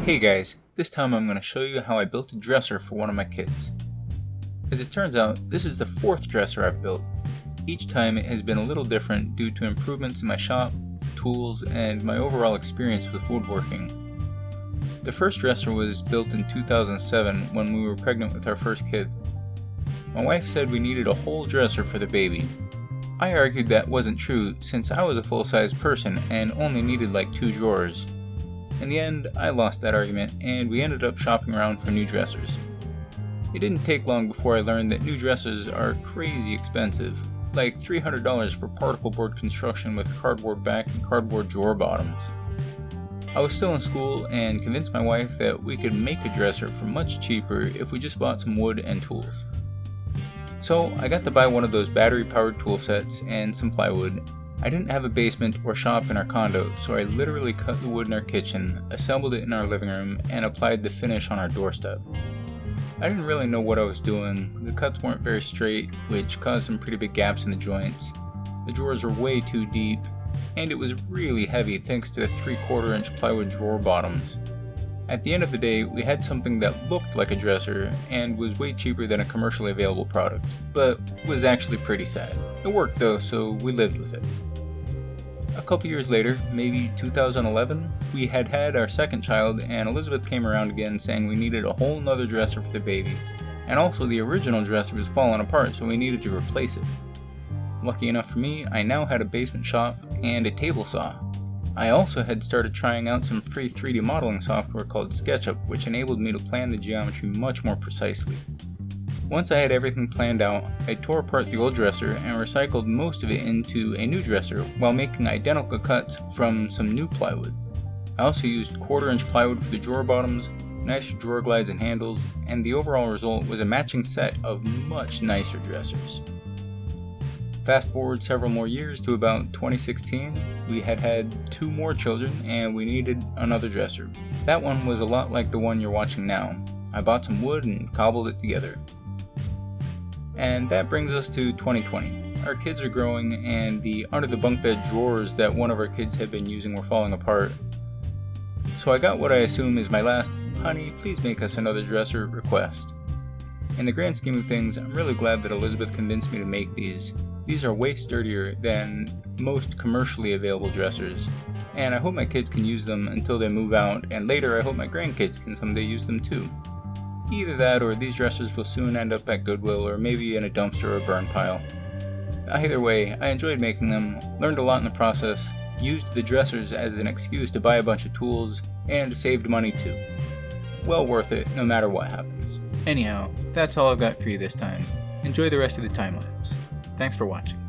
Hey guys, this time I'm going to show you how I built a dresser for one of my kids. As it turns out, this is the fourth dresser I've built. Each time it has been a little different due to improvements in my shop, tools, and my overall experience with woodworking. The first dresser was built in 2007 when we were pregnant with our first kid. My wife said we needed a whole dresser for the baby. I argued that wasn't true since I was a full-size person and only needed like 2 drawers. In the end, I lost that argument and we ended up shopping around for new dressers. It didn't take long before I learned that new dressers are crazy expensive, like $300 for particle board construction with cardboard back and cardboard drawer bottoms. I was still in school and convinced my wife that we could make a dresser for much cheaper if we just bought some wood and tools. So I got to buy one of those battery-powered tool sets and some plywood. I didn't have a basement or shop in our condo, so I literally cut the wood in our kitchen, assembled it in our living room, and applied the finish on our doorstep. I didn't really know what I was doing. The cuts weren't very straight, which caused some pretty big gaps in the joints. The drawers were way too deep, and it was really heavy thanks to the 3/4 inch plywood drawer bottoms. At the end of the day, we had something that looked like a dresser and was way cheaper than a commercially available product, but was actually pretty sad. It worked though, so we lived with it. A couple years later, maybe 2011, we had our second child and Elizabeth came around again saying we needed a whole nother dresser for the baby, and also the original dresser was falling apart so we needed to replace it. Lucky enough for me, I now had a basement shop and a table saw. I also had started trying out some free 3D modeling software called SketchUp, which enabled me to plan the geometry much more precisely. Once I had everything planned out, I tore apart the old dresser and recycled most of it into a new dresser while making identical cuts from some new plywood. I also used 1/4 inch plywood for the drawer bottoms, nicer drawer glides and handles, and the overall result was a matching set of much nicer dressers. Fast forward several more years to about 2016, we had 2 more children and we needed another dresser. That one was a lot like the one you're watching now. I bought some wood and cobbled it together. And that brings us to 2020. Our kids are growing and the under the bunk bed drawers that one of our kids had been using were falling apart. So I got what I assume is my last, "Honey, please make us another dresser" request. In the grand scheme of things, I'm really glad that Elizabeth convinced me to make these. These are way sturdier than most commercially available dressers, and I hope my kids can use them until they move out, and later I hope my grandkids can someday use them too. Either that or these dressers will soon end up at Goodwill or maybe in a dumpster or burn pile. Either way, I enjoyed making them, learned a lot in the process, used the dressers as an excuse to buy a bunch of tools, and saved money too. Well worth it no matter what happens. Anyhow, that's all I've got for you this time. Enjoy the rest of the time lapse. Thanks for watching.